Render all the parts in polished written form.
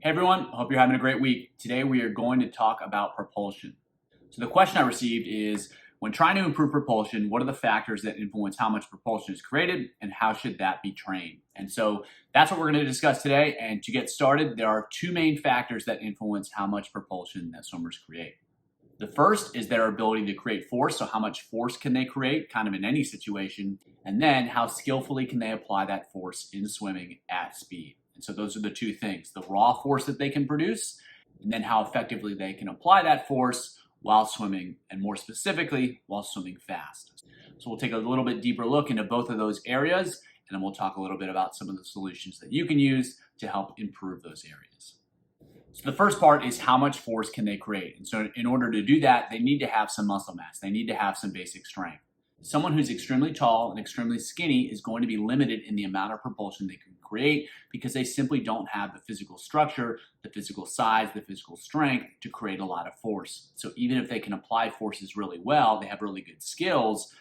Hey everyone, hope you're having a great week. Today we are going to talk about propulsion. So the question I received is, when trying to improve propulsion, what are the factors that influence how much propulsion is created and how should that be trained? And so that's what we're going to discuss today. And to get started, there are two main factors that influence how much propulsion that swimmers create. The first is their ability to create force. So how much force can they create kind of in any situation? And then how skillfully can they apply that force in swimming at speed? And so those are the two things, the raw force that they can produce, and then how effectively they can apply that force while swimming, and more specifically, while swimming fast. So we'll take a little bit deeper look into both of those areas, and then we'll talk a little bit about some of the solutions that you can use to help improve those areas. So the first part is how much force can they create? And so in order to do that, they need to have some muscle mass. They need to have some basic strength. Someone who's extremely tall and extremely skinny is going to be limited in the amount of propulsion they can create because they simply don't have the physical structure, the physical size, the physical strength to create a lot of force. So even if they can apply forces really well, they have really good skills,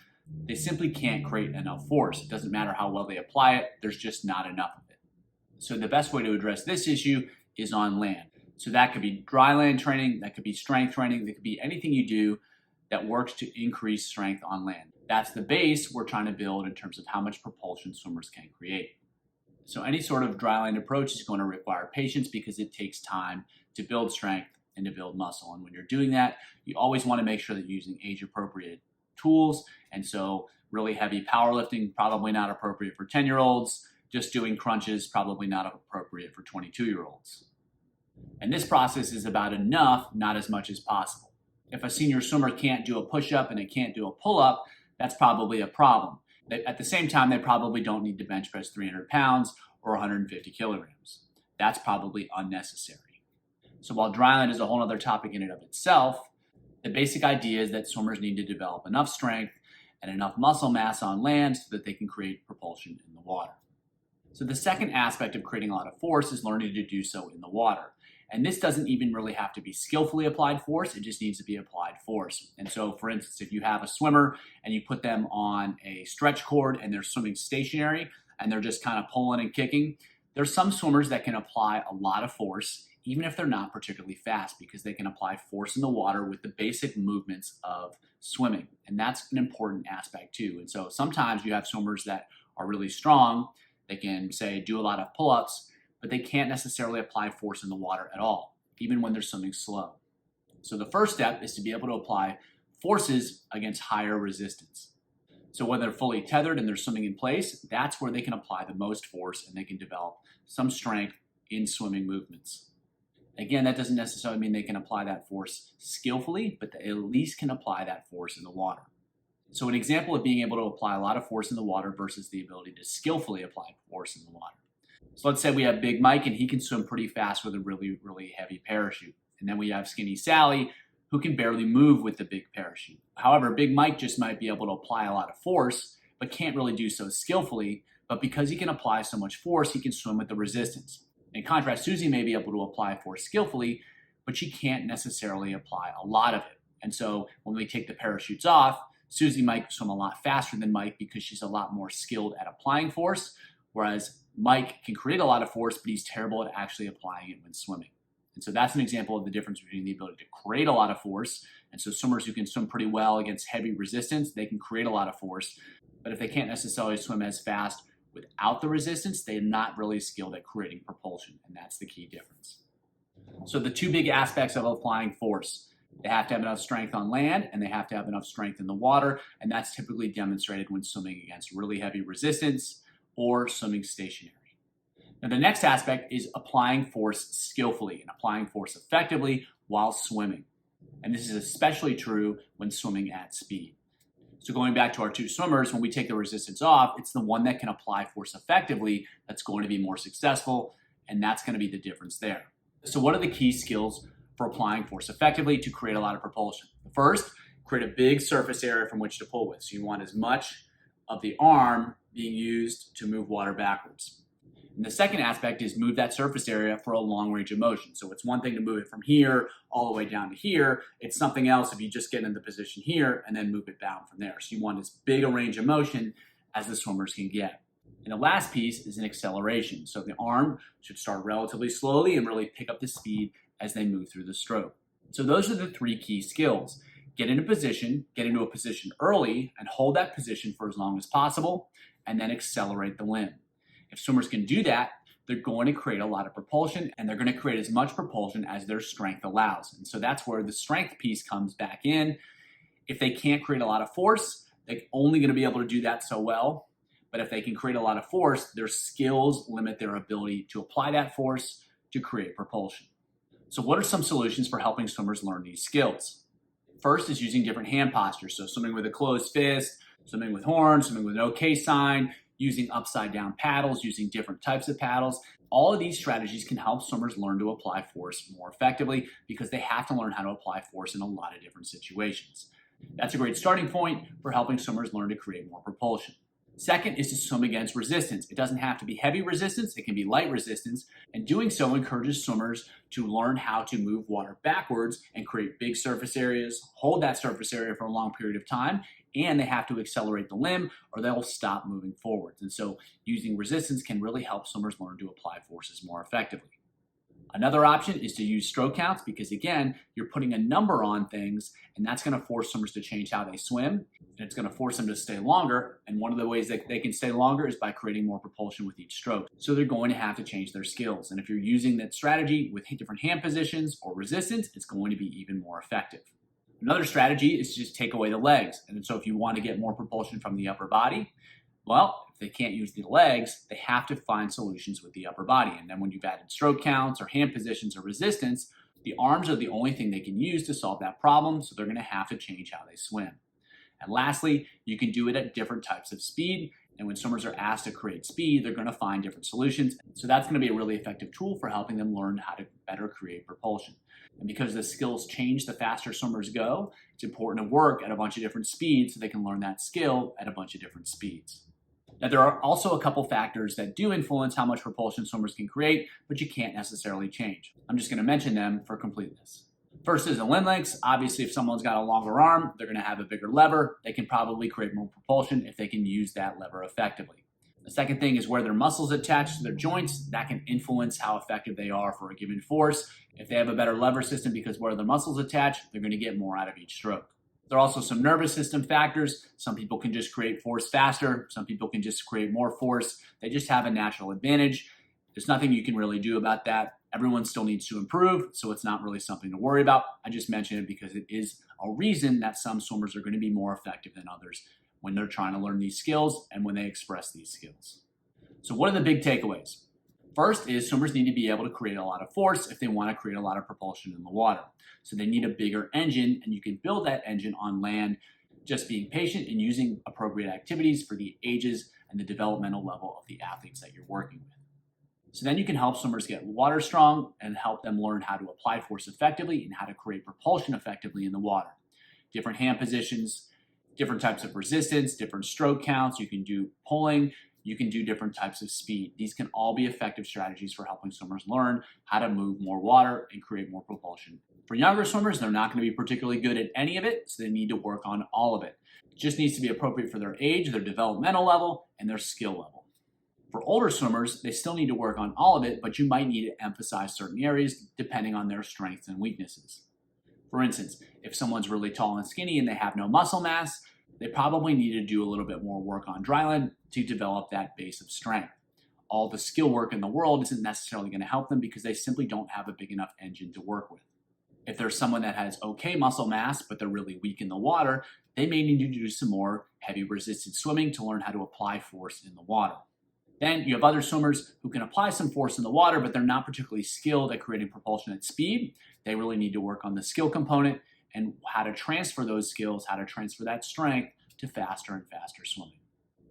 they simply can't create enough force. It doesn't matter how well they apply it, there's just not enough of it. So the best way to address this issue is on land. So that could be dry land training, that could be strength training, that could be anything you do that works to increase strength on land. That's the base we're trying to build in terms of how much propulsion swimmers can create. So any sort of dry land approach is going to require patience because it takes time to build strength and to build muscle. And when you're doing that, you always want to make sure that you're using age-appropriate tools. And so really heavy powerlifting, probably not appropriate for 10-year-olds. Just doing crunches, probably not appropriate for 22-year-olds. And this process is about enough, not as much as possible. If a senior swimmer can't do a push-up and they can't do a pull-up, that's probably a problem. At the same time, they probably don't need to bench press 300 pounds or 150 kilograms. That's probably unnecessary. So while dry land is a whole other topic in and of itself, the basic idea is that swimmers need to develop enough strength and enough muscle mass on land so that they can create propulsion in the water. So the second aspect of creating a lot of force is learning to do so in the water. And this doesn't even really have to be skillfully applied force, it just needs to be applied force. And so, for instance, if you have a swimmer and you put them on a stretch cord and they're swimming stationary and they're just kind of pulling and kicking, there's some swimmers that can apply a lot of force, even if they're not particularly fast, because they can apply force in the water with the basic movements of swimming. And that's an important aspect too. And so sometimes you have swimmers that are really strong, they can, say, do a lot of pull-ups, but they can't necessarily apply force in the water at all, even when they're swimming slow. So the first step is to be able to apply forces against higher resistance. So when they're fully tethered and they're swimming in place, that's where they can apply the most force and they can develop some strength in swimming movements. Again, that doesn't necessarily mean they can apply that force skillfully, but they at least can apply that force in the water. So an example of being able to apply a lot of force in the water versus the ability to skillfully apply force in the water. So let's say we have Big Mike and he can swim pretty fast with a really, really heavy parachute. And then we have Skinny Sally who can barely move with the big parachute. However, Big Mike just might be able to apply a lot of force, but can't really do so skillfully. But because he can apply so much force, he can swim with the resistance. In contrast, Susie may be able to apply force skillfully, but she can't necessarily apply a lot of it. And so when we take the parachutes off, Susie might swim a lot faster than Mike because she's a lot more skilled at applying force, whereas Mike can create a lot of force, but he's terrible at actually applying it when swimming. And so that's an example of the difference between the ability to create a lot of force. And so swimmers who can swim pretty well against heavy resistance, they can create a lot of force. But if they can't necessarily swim as fast without the resistance, they're not really skilled at creating propulsion. And that's the key difference. So the two big aspects of applying force: they have to have enough strength on land and they have to have enough strength in the water. And that's typically demonstrated when swimming against really heavy resistance or swimming stationary. Now the next aspect is applying force skillfully and applying force effectively while swimming. And this is especially true when swimming at speed. So going back to our two swimmers, when we take the resistance off, it's the one that can apply force effectively that's going to be more successful, and that's going to be the difference there. So what are the key skills for applying force effectively to create a lot of propulsion? First, create a big surface area from which to pull with. So you want as much of the arm being used to move water backwards. And the second aspect is move that surface area for a long range of motion. So it's one thing to move it from here all the way down to here. It's something else if you just get in the position here and then move it down from there. So you want as big a range of motion as the swimmers can get. And the last piece is an acceleration. So the arm should start relatively slowly and really pick up the speed as they move through the stroke. So those are the three key skills. Get into a position early and hold that position for as long as possible, and then accelerate the limb. If swimmers can do that, they're going to create a lot of propulsion, and they're going to create as much propulsion as their strength allows. And so that's where the strength piece comes back in. If they can't create a lot of force, they're only going to be able to do that so well. But if they can create a lot of force, their skills limit their ability to apply that force to create propulsion. So what are some solutions for helping swimmers learn these skills? First is using different hand postures. So swimming with a closed fist, swimming with horns, swimming with an OK sign, using upside down paddles, using different types of paddles. All of these strategies can help swimmers learn to apply force more effectively because they have to learn how to apply force in a lot of different situations. That's a great starting point for helping swimmers learn to create more propulsion. Second is to swim against resistance. It doesn't have to be heavy resistance, it can be light resistance, and doing so encourages swimmers to learn how to move water backwards and create big surface areas, hold that surface area for a long period of time, and they have to accelerate the limb or they'll stop moving forwards. And so using resistance can really help swimmers learn to apply forces more effectively. Another option is to use stroke counts because, again, you're putting a number on things, and that's going to force swimmers to change how they swim, and it's going to force them to stay longer. And one of the ways that they can stay longer is by creating more propulsion with each stroke. So they're going to have to change their skills. And if you're using that strategy with different hand positions or resistance, it's going to be even more effective. Another strategy is to just take away the legs. And so if you want to get more propulsion from the upper body, well, if they can't use the legs, they have to find solutions with the upper body. And then when you've added stroke counts or hand positions or resistance, the arms are the only thing they can use to solve that problem, so they're going to have to change how they swim. And lastly, you can do it at different types of speed. And when swimmers are asked to create speed, they're going to find different solutions. So that's going to be a really effective tool for helping them learn how to better create propulsion. And because the skills change the faster swimmers go, it's important to work at a bunch of different speeds so they can learn that skill at a bunch of different speeds. Now, there are also a couple factors that do influence how much propulsion swimmers can create, but you can't necessarily change. I'm just going to mention them for completeness. First is the limb lengths. Obviously, if someone's got a longer arm, they're going to have a bigger lever. They can probably create more propulsion if they can use that lever effectively. The second thing is where their muscles attach to their joints. That can influence how effective they are for a given force. If they have a better lever system because where their muscles attach, they're going to get more out of each stroke. There are also some nervous system factors. Some people can just create force faster. Some people can just create more force. They just have a natural advantage. There's nothing you can really do about that. Everyone still needs to improve, so it's not really something to worry about. I just mention it because it is a reason that some swimmers are going to be more effective than others when they're trying to learn these skills and when they express these skills. So what are the big takeaways? First is swimmers need to be able to create a lot of force if they want to create a lot of propulsion in the water. So they need a bigger engine, and you can build that engine on land just being patient and using appropriate activities for the ages and the developmental level of the athletes that you're working with. So then you can help swimmers get water strong and help them learn how to apply force effectively and how to create propulsion effectively in the water. Different hand positions, different types of resistance, different stroke counts. You can do pulling. You can do different types of speed. These can all be effective strategies for helping swimmers learn how to move more water and create more propulsion. For younger swimmers, they're not going to be particularly good at any of it, so they need to work on all of it. It just needs to be appropriate for their age, their developmental level, and their skill level. For older swimmers, they still need to work on all of it, but you might need to emphasize certain areas depending on their strengths and weaknesses. For instance, if someone's really tall and skinny and they have no muscle mass, they probably need to do a little bit more work on dryland to develop that base of strength. All the skill work in the world isn't necessarily going to help them because they simply don't have a big enough engine to work with. If there's someone that has okay muscle mass, but they're really weak in the water, they may need to do some more heavy resisted swimming to learn how to apply force in the water. Then you have other swimmers who can apply some force in the water, but they're not particularly skilled at creating propulsion at speed. They really need to work on the skill component and how to transfer those skills, how to transfer that strength to faster and faster swimming.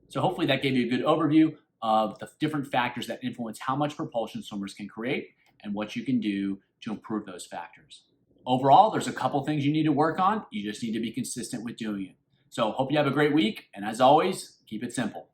So hopefully that gave you a good overview of the different factors that influence how much propulsion swimmers can create and what you can do to improve those factors. Overall, there's a couple things you need to work on. You just need to be consistent with doing it. So hope you have a great week, and as always, keep it simple.